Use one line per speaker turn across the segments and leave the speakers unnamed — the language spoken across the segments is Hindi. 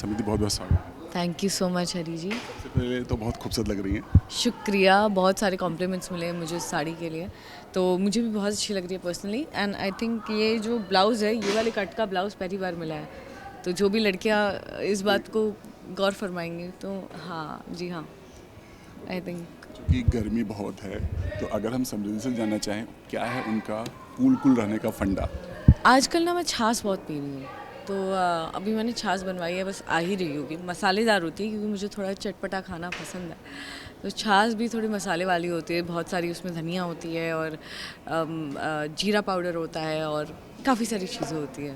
समिति बहुत बहुत स्वागत है।
थैंक यू सो मच हरी जी।
सबसे पहले तो बहुत खूबसूरत लग रही हैं।
शुक्रिया, बहुत सारे कॉम्प्लीमेंट्स मिले हैं मुझे इस साड़ी के लिए, तो मुझे भी बहुत अच्छी लग रही है पर्सनली। एंड आई थिंक ये जो ब्लाउज़ है, ये वाले कट का ब्लाउज़ पहली बार मिला है, तो जो भी लड़कियां इस बात को गौर फरमाएंगी तो हाँ जी हाँ, आई थिंक।
क्योंकि गर्मी बहुत है, तो अगर हम समृद्धि से जानना चाहें क्या है उनका कूल रहने का फंडा।
आजकल ना मैं छाछ बहुत पी रही हूँ, तो अभी मैंने छाछ बनवाई है, बस आ ही रही होगी। मसालेदार होती है क्योंकि मुझे थोड़ा चटपटा खाना पसंद है, तो छाछ भी थोड़ी मसाले वाली होती है, बहुत सारी उसमें धनिया होती है और जीरा पाउडर होता है और काफ़ी सारी चीज़ें होती है।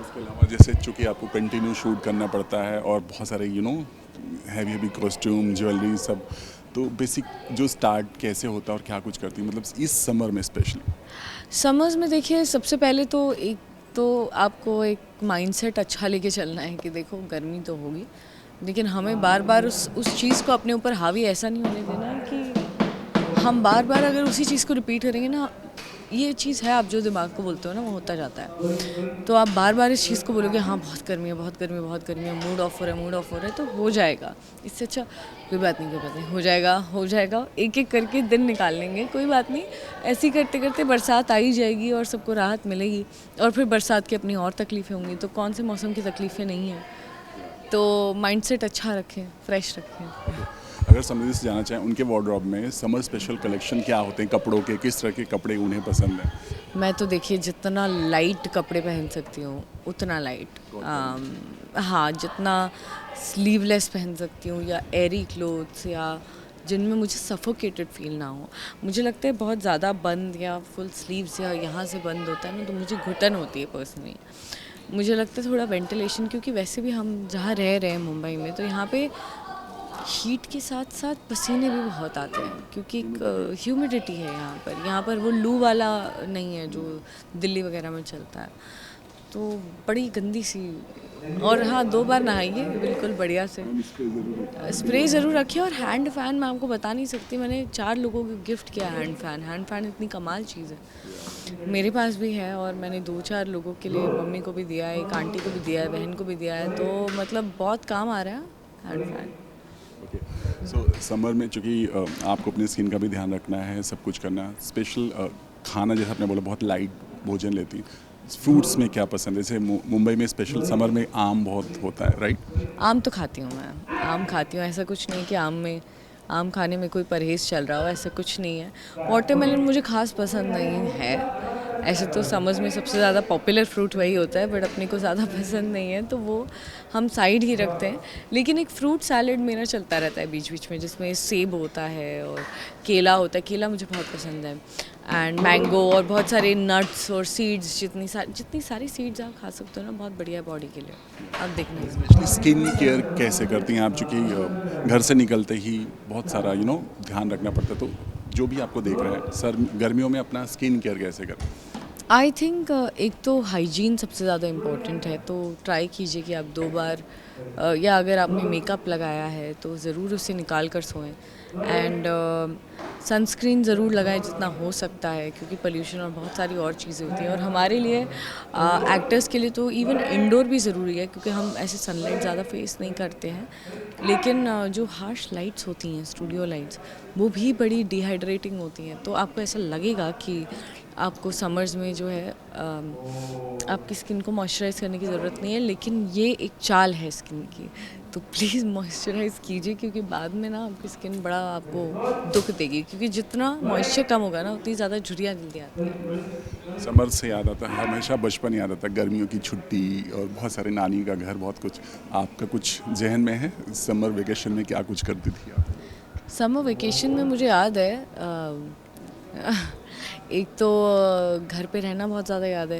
इसके अलावा जैसे चूँकि आपको कंटिन्यू शूट करना पड़ता है और बहुत सारे हैवी हैवी कॉस्ट्यूम ज्वेलरी सब, तो बेसिक जो स्टार्ट कैसे होता है और क्या कुछ करती है मतलब इस समर में स्पेशली।
समर्स में देखिए, सबसे पहले तो एक तो आपको एक माइंडसेट अच्छा लेके चलना है कि देखो गर्मी तो होगी, लेकिन हमें बार बार उस चीज़ को अपने ऊपर हावी ऐसा नहीं होने देना है कि हम बार बार अगर उसी चीज़ को रिपीट करेंगे ना, ये चीज़ है, आप जो दिमाग को बोलते हो ना वो होता जाता है। तो आप बार बार इस चीज़ को बोलोगे हाँ बहुत गर्मी है, बहुत गर्मी है, बहुत गर्मी है, मूड ऑफ हो रहा है, मूड ऑफ हो रहा है, तो हो जाएगा। इससे अच्छा कोई बात नहीं, कोई बात नहीं, हो जाएगा हो जाएगा, एक एक करके दिन निकाल लेंगे, कोई बात नहीं। ऐसे ही करते करते बरसात आ ही जाएगी और सबको राहत मिलेगी। और फिर बरसात की अपनी और तकलीफ़ें होंगी, तो कौन से मौसम की तकलीफ़ें नहीं हैं। तो माइंडसेट अच्छा रखें, फ्रेश रखें।
अगर समृद्धि से जानना चाहें उनके वार्डरोब में समर स्पेशल कलेक्शन क्या होते हैं, कपड़ों के किस तरह के कपड़े उन्हें पसंद हैं।
मैं तो देखिए जितना लाइट कपड़े पहन सकती हूँ उतना लाइट, हाँ, जितना स्लीवलेस पहन सकती हूँ या एरी क्लोथ्स या जिनमें मुझे सफोकेटेड फील ना हो। मुझे लगता है बहुत ज़्यादा बंद या फुल स्लीव्स या यहाँ से बंद होता है ना, तो मुझे घुटन होती है पर्सनली। मुझे लगता है थोड़ा वेंटिलेशन, क्योंकि वैसे भी हम जहाँ रह रहे हैं मुंबई में, तो यहाँ पे हीट के साथ साथ पसीने भी बहुत आते हैं क्योंकि एक ह्यूमिडिटी है यहाँ पर वो लू वाला नहीं है जो दिल्ली वगैरह में चलता है। तो बड़ी गंदी सी, और हाँ 2 बार नहाइए बिल्कुल बढ़िया से। स्प्रे ज़रूर रखिए, और हैंड फ़ैन मैं आपको बता नहीं सकती, मैंने 4 लोगों को गिफ्ट किया हैंड फ़ैन। हैंड फ़ैन इतनी कमाल चीज़ है, मेरे पास भी है और मैंने 2-4 लोगों के लिए, मम्मी को भी दिया है, एक आंटी को भी दिया है, बहन को भी दिया है, तो मतलब बहुत काम आ रहा है हैंड फ़ैन।
ओके, सो समर में चूँकि आपको अपनी स्किन का भी ध्यान रखना है, सब कुछ करना है, स्पेशल खाना जैसे आपने बोला बहुत लाइट भोजन लेती हैं। फ्रूट्स में क्या पसंद है, जैसे मुंबई में स्पेशल समर में आम बहुत होता है राइट।
आम तो खाती हूँ मैं, आम खाती हूँ, ऐसा कुछ नहीं कि आम खाने में कोई परहेज़ चल रहा हो, ऐसा कुछ नहीं है। वाटरमेलन मुझे ख़ास पसंद नहीं है। ऐसे तो समर्स में सबसे ज़्यादा पॉपुलर फ्रूट वही होता है, बट अपने को ज़्यादा पसंद नहीं है, तो वो हम साइड ही रखते हैं। लेकिन एक फ्रूट सैलेड मेरा चलता रहता है बीच बीच में, जिसमें सेब होता है और केला होता है। केला मुझे बहुत पसंद है, एंड मैंगो और बहुत सारे नट्स और सीड्स, जितनी सारी सीड्स आप खा सकते हो ना, बहुत बढ़िया है बॉडी के लिए। आप देखना।
स्पेशली स्किन केयर कैसे करती हैं आप, चूँकि घर से निकलते ही बहुत सारा ध्यान रखना पड़ता है, तो जो भी आपको देख रहे हैं सर गर्मियों में अपना स्किन केयर कैसे करें।
आई थिंक एक तो हाइजीन सबसे ज़्यादा इम्पोर्टेंट है, तो ट्राई कीजिए कि आप 2 बार या अगर आपने मेकअप लगाया है तो ज़रूर उसे निकाल कर सोएं। एंड सनस्क्रीन ज़रूर लगाएं जितना हो सकता है, क्योंकि पोल्यूशन और बहुत सारी और चीज़ें होती हैं, और हमारे लिए एक्टर्स के लिए तो इवन इंडोर भी ज़रूरी है, क्योंकि हम ऐसे सनलाइट ज़्यादा फेस नहीं करते हैं। लेकिन जो हार्श लाइट्स होती हैं, स्टूडियो लाइट्स, वो भी बड़ी डिहाइड्रेटिंग होती हैं, तो आपको ऐसा लगेगा कि आपको समर्स में जो है आपकी स्किन को मॉइस्चराइज़ करने की ज़रूरत नहीं है, लेकिन ये एक चाल है स्किन की, तो प्लीज़ मॉइस्चराइज़ कीजिए, क्योंकि बाद में ना आपकी स्किन बड़ा आपको दुख देगी, क्योंकि जितना मॉइस्चर कम होगा ना उतनी ज़्यादा झुर्रियाँ जल्दी आती हैं।
समर से याद आता है, हमेशा बचपन याद आता है, गर्मियों की छुट्टी और बहुत सारे नानी का घर, बहुत कुछ आपका कुछ जहन में है समर वेकेशन में क्या कुछ करती थी आप।
समर वेकेशन में मुझे याद है एक तो घर पे रहना बहुत ज़्यादा याद है,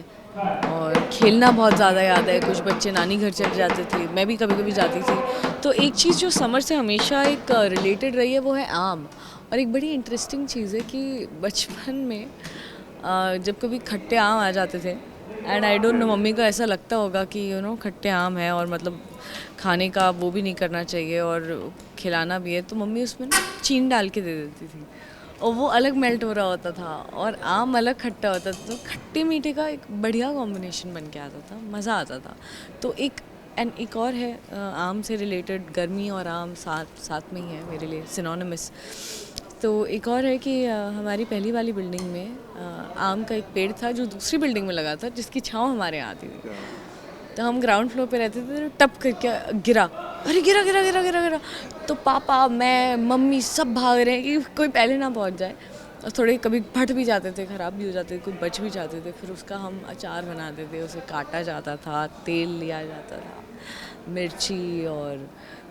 और खेलना बहुत ज़्यादा याद है। कुछ बच्चे नानी घर चले जाते थे, मैं भी कभी कभी जाती थी। तो एक चीज़ जो समर से हमेशा एक रिलेटेड रही है वो है आम। और एक बड़ी इंटरेस्टिंग चीज़ है कि बचपन में जब कभी खट्टे आम आ जाते थे, and I don't know, mummy को ऐसा लगता होगा कि खट्टे आम है और मतलब खाने का वो भी नहीं करना चाहिए और खिलाना भी है, तो मम्मी उसमें ना चीनी डाल के दे देती थी, और वो अलग मेल्ट हो रहा होता था और आम अलग खट्टा होता था, तो खट्टे मीठे का एक बढ़िया कॉम्बिनेशन बन के आता था, मज़ा आता था। तो एक एंड एक और है आम से रिलेटेड, गर्मी और आम साथ साथ में ही है मेरे लिए सिनोनिमस। तो एक और है कि हमारी पहली वाली बिल्डिंग में आम का एक पेड़ था जो दूसरी बिल्डिंग में लगा था, जिसकी छाँव हमारे यहाँ आती थी। तो हम ग्राउंड फ्लोर पे रहते थे, तो टप करके गिरा, अरे गिरा गिरा गिरा गिरा गिरा। तो पापा, मैं, मम्मी सब भाग रहे हैं कि कोई पहले ना पहुंच जाए। और थोड़े कभी फट भी जाते थे, ख़राब भी हो जाते थे, कुछ बच भी जाते थे। फिर उसका हम अचार बनाते थे, उसे काटा जाता था, तेल लिया जाता था,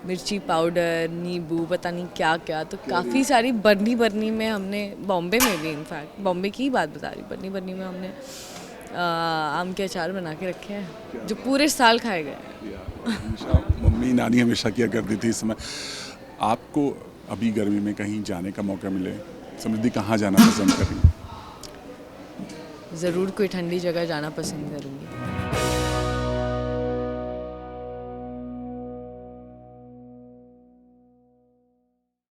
मिर्ची पाउडर, नींबू, पता नहीं क्या क्या। तो काफ़ी सारी बरनी बरनी में हमने, बॉम्बे में भी, इनफैक्ट बॉम्बे की ही बात बता रही, बरनी बरनी में हमने आम के अचार बना के रखे हैं जो पूरे साल खाए गए।
हमेशा मम्मी नानी हमेशा किया करती थी। इस समय आपको अभी गर्मी में कहीं जाने का मौका मिले, समृद्धि कहाँ जाना पसंद करेंगी?
ज़रूर कोई ठंडी जगह जाना पसंद करूँगी।